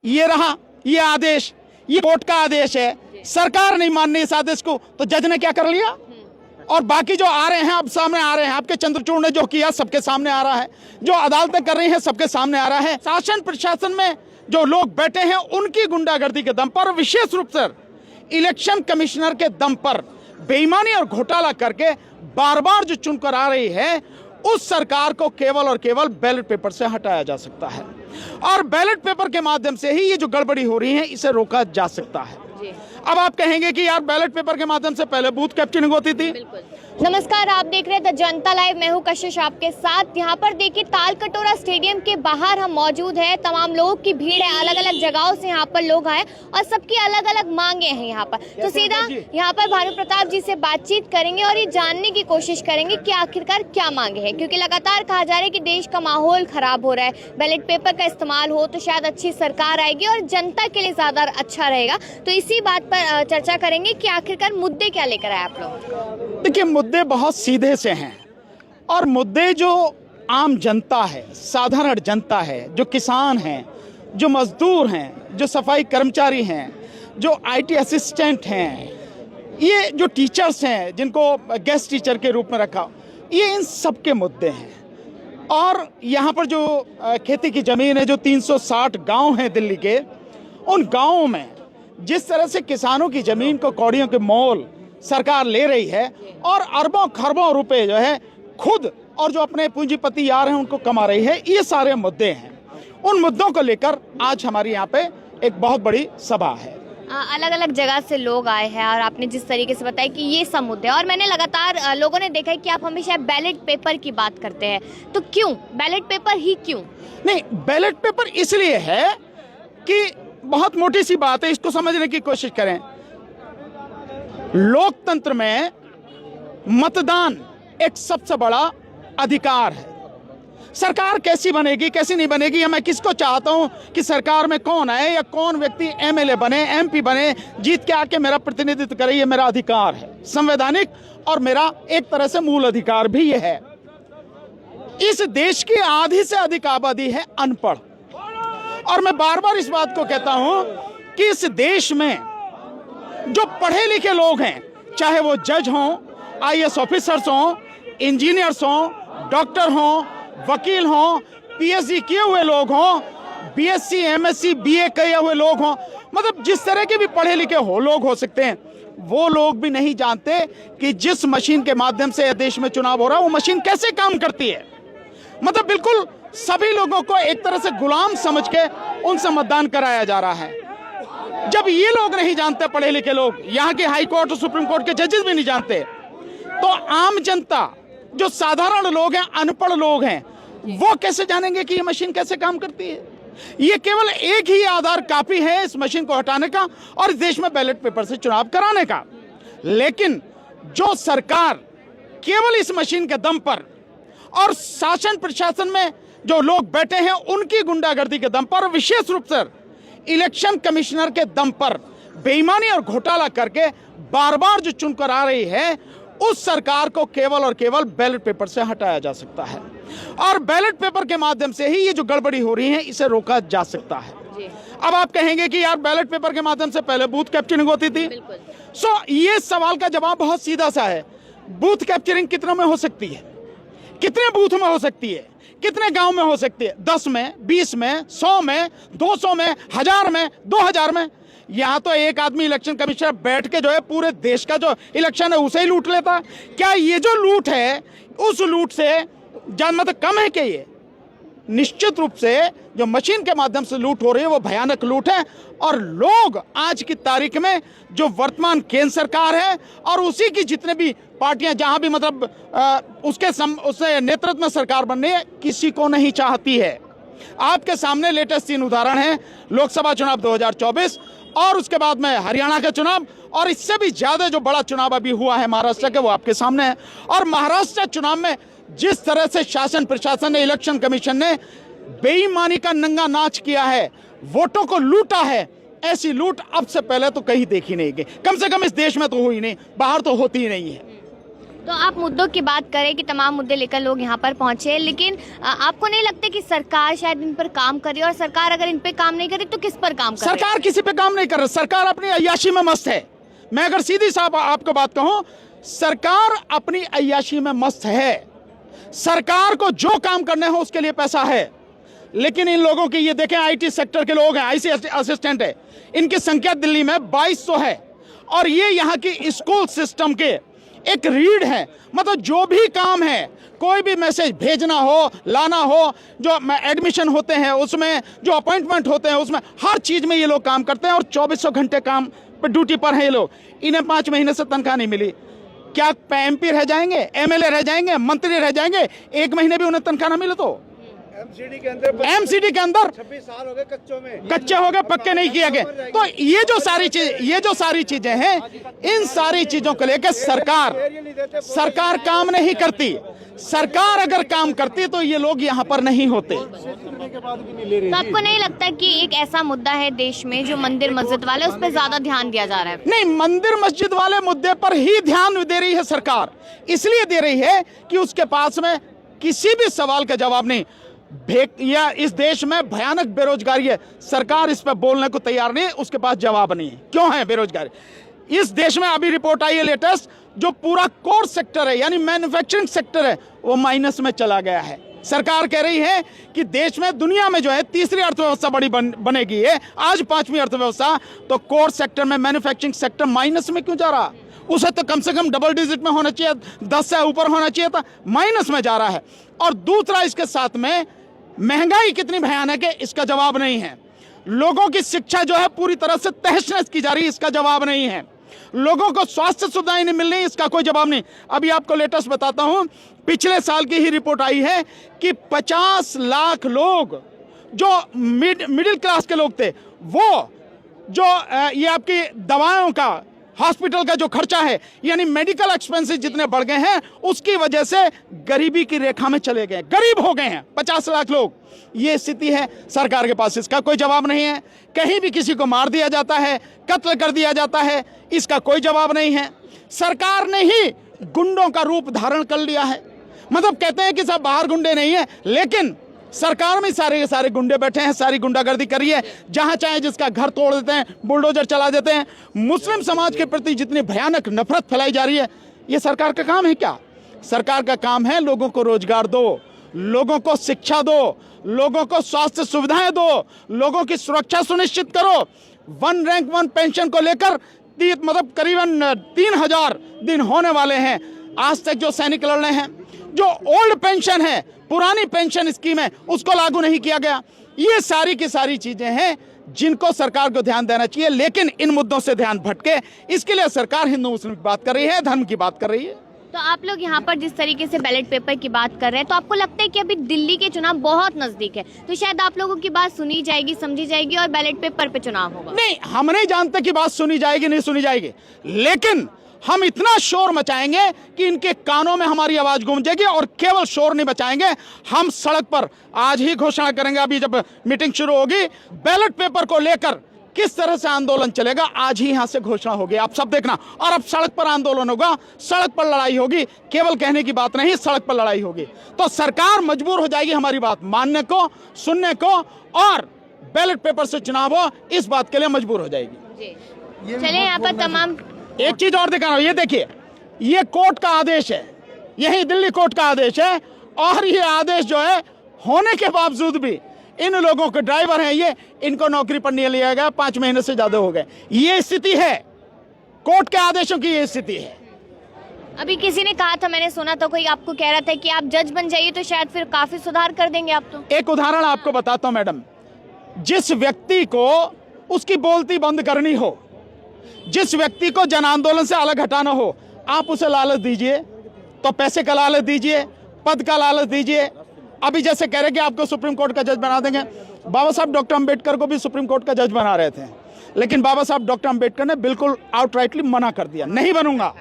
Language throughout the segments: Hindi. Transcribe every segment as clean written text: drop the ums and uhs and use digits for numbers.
ये रहा, ये आदेश, ये कोर्ट का आदेश है, सरकार नहीं मान रही इस आदेश को, तो जज ने क्या कर लिया। और बाकी जो आ रहे हैं अब सामने आ रहे हैं, आपके चंद्रचूड़ ने जो किया सबके सामने आ रहा है, जो अदालतें कर रही हैं सबके सामने आ रहा है। शासन प्रशासन में जो लोग बैठे हैं उनकी गुंडागर्दी के दम पर, विशेष रूप से इलेक्शन कमिश्नर के दम पर बेईमानी और घोटाला करके बार बार जो चुनकर आ रही है, उस सरकार को केवल और केवल बैलेट पेपर से हटाया जा सकता है। और बैलेट पेपर के माध्यम से ही ये जो गड़बड़ी हो रही है इसे रोका जा सकता है। अब आप कहेंगे कि यार बैलेट पेपर के माध्यम से पहले बूथ कैप्चरिंग होती थी। नमस्कार, आप देख रहे हैं द जनता लाइव। मैं हूं कशिश आपके साथ। यहाँ पर देखिए तालकटोरा स्टेडियम के बाहर हम मौजूद हैं। तमाम लोगों की भीड़ है, अलग अलग जगहों से यहाँ पर लोग आए और सबकी अलग अलग मांगे हैं यहाँ पर। तो सीधा यहाँ पर भानु प्रताप जी से बातचीत करेंगे और ये जानने की कोशिश करेंगे कि आखिरकार क्या मांगे हैं, क्योंकि लगातार कहा जा रहा है कि देश का माहौल खराब हो रहा है। बैलेट पेपर का इस्तेमाल हो तो शायद अच्छी सरकार आएगी और जनता के लिए ज्यादा अच्छा रहेगा। तो इसी बात पर चर्चा करेंगे कि आखिरकार मुद्दे क्या लेकर आए आप लोग। देखिए, मुद्दे बहुत सीधे से हैं और मुद्दे जो आम जनता है, साधारण जनता है, जो किसान हैं, जो मजदूर हैं, जो सफाई कर्मचारी हैं, जो आईटी असिस्टेंट हैं, ये जो टीचर्स हैं जिनको गेस्ट टीचर के रूप में रखा, ये इन सब के मुद्दे हैं। और यहाँ पर जो खेती की ज़मीन है, जो 360 गांव हैं दिल्ली के, उन गांवों में जिस तरह से किसानों की ज़मीन को कौड़ियों के मोल सरकार ले रही है और अरबों खरबों रुपए जो है खुद और जो अपने पूंजीपति यार हैं उनको कमा रही है, ये सारे मुद्दे हैं। उन मुद्दों को लेकर आज हमारे यहाँ पे एक बहुत बड़ी सभा है। अलग अलग जगह से लोग आए हैं और आपने जिस तरीके से बताया कि ये सब मुद्दे, और मैंने लगातार लोगों ने देखा है कि आप हमेशा बैलेट पेपर की बात करते हैं, तो क्यों बैलेट पेपर ही क्यों? नहीं, बैलेट पेपर इसलिए है कि बहुत मोटी सी बात है, इसको समझने की कोशिश करें। लोकतंत्र में मतदान एक सबसे बड़ा अधिकार है। सरकार कैसी बनेगी कैसी नहीं बनेगी, या मैं किसको चाहता हूं कि सरकार में कौन आए या कौन व्यक्ति एमएलए बने, एमपी बने, जीत के आके मेरा प्रतिनिधित्व करे, ये मेरा अधिकार है संवैधानिक, और मेरा एक तरह से मूल अधिकार भी ये है। इस देश की आधी से अधिक आबादी है अनपढ़, और मैं बार बार इस बात को कहता हूं कि इस देश में जो पढ़े लिखे लोग हैं, चाहे वो जज हों, आईएएस ऑफिसर्स हों, इंजीनियर्स हों, डॉक्टर हों, वकील हों, पीएचडी किए हुए लोग हों, बीएससी, एमएससी, बीए किए हुए लोग हों, मतलब जिस तरह के भी पढ़े लिखे हो लोग हो सकते हैं, वो लोग भी नहीं जानते कि जिस मशीन के माध्यम से देश में चुनाव हो रहा है वो मशीन कैसे काम करती है। मतलब बिल्कुल सभी लोगों को एक तरह से गुलाम समझ के उनसे मतदान कराया जा रहा है। जब ये लोग नहीं जानते, पढ़े लिखे लोग, यहाँ के हाई कोर्ट और सुप्रीम कोर्ट के जजेस भी नहीं जानते, तो आम जनता जो साधारण लोग हैं, अनपढ़ लोग हैं, वो कैसे जानेंगे कि ये मशीन कैसे काम करती है। ये केवल एक ही आधार काफी है इस मशीन को हटाने का और इस देश में बैलेट पेपर से चुनाव कराने का। लेकिन जो सरकार केवल इस मशीन के दम पर और शासन प्रशासन में जो लोग बैठे हैं उनकी गुंडागर्दी के दम पर, विशेष रूप से इलेक्शन कमिश्नर के दम पर बेईमानी और घोटाला करके बार बार जो चुनकर आ रही है, उस सरकार को केवल और केवल बैलेट पेपर से हटाया जा सकता है। और बैलेट पेपर के माध्यम से ही ये जो गड़बड़ी हो रही है इसे रोका जा सकता है। अब आप कहेंगे कि यार बैलेट पेपर के माध्यम से पहले बूथ कैप्चरिंग होती थी। ये सवाल का जवाब बहुत सीधा सा है। बूथ कैप्चरिंग कितनों में हो सकती है, कितने बूथ में हो सकती है, कितने गांव में हो सकती है? 10 में, 20 में, 100 में, 200 में, 1000 में, 2000 में। यहाँ तो एक आदमी इलेक्शन कमिश्नर बैठ के जो है पूरे देश का जो इलेक्शन है उसे ही लूट लेता। क्या ये जो लूट है उस लूट से मतलब कम है क्या? ये निश्चित रूप से जो मशीन के माध्यम से लूट हो रही है वो भयानक लूट है। और लोग आज की तारीख में जो वर्तमान केंद्र सरकार है और उसी की जितने भी पार्टियां जहां भी मतलब उसके नेतृत्व में सरकार बननी है, किसी को नहीं चाहती है। आपके सामने लेटेस्ट 3 उदाहरण हैं, लोकसभा चुनाव 2024 और उसके बाद में हरियाणा का चुनाव, और इससे भी ज्यादा जो बड़ा चुनाव अभी हुआ है महाराष्ट्र के, वो आपके सामने है। और महाराष्ट्र चुनाव में जिस तरह से शासन प्रशासन ने, इलेक्शन कमीशन ने बेईमानी का नंगा नाच किया है, वोटों को लूटा है, ऐसी लूट अब से पहले तो कहीं देखी नहीं गई। कम से कम इस देश में तो हुई नहीं, बाहर तो होती ही नहीं है। तो आप मुद्दों की बात करें कि तमाम मुद्दे लेकर लोग यहाँ पर पहुंचे हैं, लेकिन आपको नहीं लगता कि सरकार शायद इन पर काम करे, और सरकार अगर इन पे काम नहीं करे तो किस पर काम करे? सरकार किसी पे काम नहीं कर रही, सरकार अपनी अय्याशी में मस्त है। मैं अगर सीधी साहब आपको बात कहूं, सरकार अपनी अय्याशी में मस्त है। सरकार को जो काम करने हो उसके लिए पैसा है, लेकिन इन लोगों की ये देखें, आईटी सेक्टर के लोग हैं, आईसी असिस्टेंट है, इनकी संख्या दिल्ली में 2200 है, और ये यहाँ की स्कूल सिस्टम के एक रीढ़ है। मतलब जो भी काम है, कोई भी मैसेज भेजना हो, लाना हो, जो एडमिशन होते हैं उसमें, जो अपॉइंटमेंट होते हैं उसमें, हर चीज में ये लोग काम करते हैं, और 2400 घंटे काम पे ड्यूटी पर हैं ये लोग। इन्हें 5 महीने से तनख्वाह नहीं मिली। क्या एमपी रह जाएंगे, एमएलए रह जाएंगे, मंत्री रह जाएंगे, 1 महीने भी उन्हें तनख्वाह ना मिले तो? एमसीडी के अंदर 26 साल हो गए कच्चे हो गए, पक्के नहीं किए गए। तो ये जो सारी चीजें हैं, इन सारी चीजों को लेकर सरकार काम नहीं करती। सरकार अगर काम करती तो ये लोग यहाँ पर नहीं होते। तो आपको नहीं लगता कि एक ऐसा मुद्दा है देश में जो मंदिर मस्जिद वाले, उस पर ज्यादा ध्यान दिया जा रहा है? नहीं, मंदिर मस्जिद वाले मुद्दे पर ही ध्यान दे रही है सरकार। इसलिए दे रही है कि उसके पास में किसी भी सवाल का जवाब नहीं। या इस देश में भयानक बेरोजगारी है, सरकार इस पर बोलने को तैयार नहीं है, उसके पास जवाब नहीं है। क्यों है बेरोजगारी इस देश में? अभी रिपोर्ट आई है लेटेस्ट, जो पूरा कोर सेक्टर है यानी मैन्युफैक्चरिंग सेक्टर है, वो माइनस में चला गया है। सरकार कह रही है कि देश में, दुनिया में जो है तीसरी अर्थव्यवस्था बड़ी बनेगी है, आज 5वीं अर्थव्यवस्था, तो कोर सेक्टर में मैन्युफैक्चरिंग सेक्टर माइनस में क्यों जा रहा? उसे तो कम से कम डबल डिजिट में होना चाहिए, 10 से ऊपर होना चाहिए था, माइनस में जा रहा है। और दूसरा, इसके साथ में महंगाई कितनी भयानक है, इसका जवाब नहीं है। लोगों की शिक्षा जो है पूरी तरह से तहस-नहस की जा रही है, इसका जवाब नहीं है। लोगों को स्वास्थ्य सुविधाएं नहीं मिल रही, इसका कोई जवाब नहीं। अभी आपको लेटेस्ट बताता हूं, पिछले साल की ही रिपोर्ट आई है कि 50 लाख लोग जो मिडिल क्लास के लोग थे, वो जो ये आपकी दवाओं का, हॉस्पिटल का जो खर्चा है, यानी मेडिकल एक्सपेंसेस जितने बढ़ गए हैं, उसकी वजह से गरीबी की रेखा में चले गए, गरीब हो गए हैं 50 लाख लोग। ये स्थिति है, सरकार के पास इसका कोई जवाब नहीं है। कहीं भी किसी को मार दिया जाता है, कत्ल कर दिया जाता है, इसका कोई जवाब नहीं है। सरकार ने ही गुंडों का रूप धारण कर लिया है। मतलब कहते हैं कि सब बाहर गुंडे नहीं है, लेकिन सरकार में सारे के सारे गुंडे बैठे हैं, सारी गुंडागर्दी करी है, जहां चाहे जिसका घर तोड़ देते हैं, बुलडोजर चला देते हैं। मुस्लिम समाज के प्रति जितनी भयानक नफरत फैलाई जा रही है, ये सरकार का काम है क्या? सरकार का काम है लोगों को रोजगार दो, लोगों को शिक्षा दो, लोगों को स्वास्थ्य सुविधाएं दो, लोगों की सुरक्षा सुनिश्चित करो। 1 रैंक 1 पेंशन को लेकर मतलब करीबन 3000 दिन होने वाले हैं आज तक जो सैनिक लड़ रहे हैं। जो ओल्ड पेंशन है, पुरानी पेंशन स्कीम है, उसको लागू नहीं किया गया। ये सारी की सारी चीजें हैं जिनको सरकार को ध्यान देना चाहिए, लेकिन इन मुद्दों से ध्यान भटके, इसके लिए सरकार हिंदू मुस्लिम की बात कर रही है, धर्म की बात कर रही है। तो आप लोग यहाँ पर जिस तरीके से बैलेट पेपर की बात कर रहे हैं, तो आपको लगता है कि अभी दिल्ली के चुनाव बहुत नजदीक है, तो शायद आप लोगों की बात सुनी जाएगी, समझी जाएगी और बैलेट पेपर पे चुनाव होगा? नहीं, हम नहीं जानते कि बात सुनी जाएगी नहीं सुनी जाएगी, लेकिन हम इतना शोर मचाएंगे कि इनके कानों में हमारी आवाज गूंजेगी। और केवल शोर नहीं मचाएंगे, हम सड़क पर आज ही घोषणा करेंगे। अभी जब मीटिंग शुरू होगी, बैलेट पेपर को लेकर किस तरह से आंदोलन चलेगा, आज ही यहां से घोषणा होगी, आप सब देखना। और अब सड़क पर आंदोलन होगा, सड़क पर लड़ाई होगी, केवल कहने की बात नहीं, सड़क पर लड़ाई होगी। तो सरकार मजबूर हो जाएगी हमारी बात मानने को, सुनने को, और बैलेट पेपर से चुनाव हो, इस बात के लिए मजबूर हो जाएगी। चलिए, यहाँ पर तमाम एक चीज और दिखा रहा हूं, ये देखिए, ये कोर्ट का आदेश है, यही दिल्ली कोर्ट का आदेश है। और ये आदेश जो है होने के बावजूद भी इन लोगों के ड्राइवर हैं ये, इनको नौकरी पर नहीं लिया गया, 5 महीने से ज्यादा हो गए। ये स्थिति है, कोर्ट के आदेशों की ये स्थिति है। अभी किसी ने कहा था, मैंने सुना था, कोई आपको कह रहा था कि आप जज बन जाइए तो शायद फिर काफी सुधार कर देंगे आप। तो एक उदाहरण आपको बताता हूं मैडम, जिस व्यक्ति को उसकी बोलती बंद करनी हो, जिस व्यक्ति को जन आंदोलन से अलग हटाना हो, आप उसे लालच दीजिए, तो पैसे का लालच दीजिए, पद का लालच दीजिए। अभी जैसे कह रहे कि आपको सुप्रीम कोर्ट का जज बना देंगे, बाबा साहब डॉक्टर अंबेडकर को भी सुप्रीम कोर्ट का जज बना रहे थे, लेकिन बाबा साहब डॉक्टर अंबेडकर ने बिल्कुल आउटराइटली मना कर दिया, नहीं बनूंगा।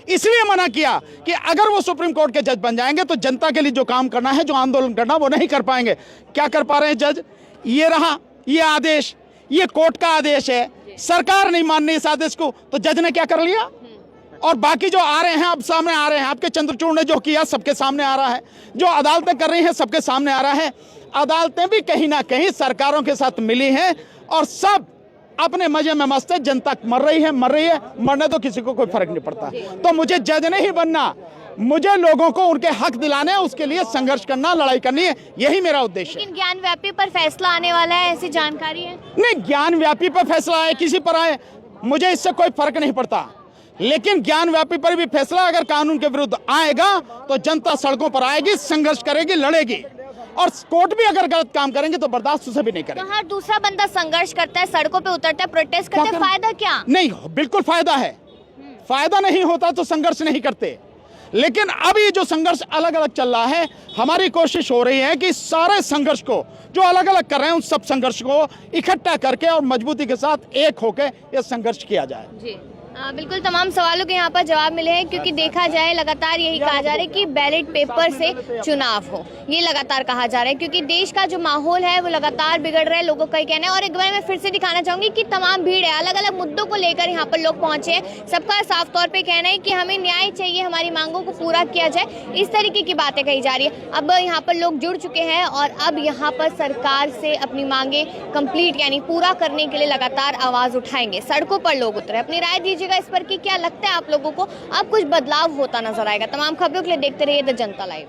इसलिए मना किया कि अगर वो सुप्रीम कोर्ट के जज बन जाएंगे तो जनता के लिए जो काम करना है, जो आंदोलन करना, वो नहीं कर पाएंगे। क्या कर पा रहे हैं जज? ये रहा ये आदेश, ये कोर्ट का आदेश है, सरकार नहीं मान रही इस आदेश को, तो जज ने क्या कर लिया? और बाकी जो आ रहे हैं अब सामने आ रहे हैं, आपके चंद्रचूड़ ने जो किया सबके सामने आ रहा है, जो अदालतें कर रही हैं सबके सामने आ रहा है। अदालतें भी कहीं ना कहीं सरकारों के साथ मिली हैं और सब अपने मजे में मस्त है। जनता मर रही है, मरने तो किसी को कोई फर्क नहीं पड़ता। तो मुझे जज नहीं बनना, मुझे लोगों को उनके हक दिलाने हैं, उसके लिए संघर्ष करना, लड़ाई करनी है, यही मेरा उद्देश्य है। लेकिन ज्ञान व्यापी पर फैसला आने वाला है, ऐसी जानकारी है? नहीं, ज्ञान व्यापी पर फैसला आए किसी पर आए मुझे इससे कोई फर्क नहीं पड़ता, लेकिन ज्ञान व्यापी पर भी फैसला अगर कानून के विरुद्ध आएगा तो जनता सड़कों पर आएगी, संघर्ष करेगी, लड़ेगी, और कोर्ट भी अगर गलत काम करेंगे तो बर्दाश्त उसे भी नहीं करेंगे। तो हर दूसरा बंदा संघर्ष करता है, सड़कों पे उतरता है, प्रोटेस्ट करता है, फायदा क्या? नहीं, बिल्कुल फायदा है। फायदा नहीं होता तो संघर्ष नहीं करते, लेकिन अब ये जो संघर्ष अलग अलग चल रहा है, हमारी कोशिश हो रही है कि सारे संघर्ष को जो अलग अलग कर रहे हैं उन सब संघर्ष को इकट्ठा करके और मजबूती के साथ एक होकर यह संघर्ष किया जाए। जी बिल्कुल, तमाम सवालों के यहाँ पर जवाब मिले हैं, क्योंकि देखा जाए लगातार यही कहा जा रहा है कि बैलेट पेपर से चुनाव हो, ये लगातार कहा जा रहा है, क्योंकि देश का जो माहौल है वो लगातार बिगड़ रहा है, लोगों का कहना है। और एक बार मैं फिर से दिखाना चाहूंगी कि तमाम भीड़ है, अलग अलग मुद्दों को लेकर यहाँ पर लोग पहुंचे हैं। सबका साफ तौर पर कहना है कि हमें न्याय चाहिए, हमारी मांगों को पूरा किया जाए, इस तरीके की बातें कही जा रही है। अब यहाँ पर लोग जुड़ चुके हैं और अब यहाँ पर सरकार से अपनी मांगे कंप्लीट यानी पूरा करने के लिए लगातार आवाज उठाएंगे, सड़कों पर लोग उतरे। अपनी राय दीजिएगा इस पर कि क्या लगता है आप लोगों को अब कुछ बदलाव होता नजर आएगा। तमाम खबरों के लिए देखते रहिए द जनता लाइव।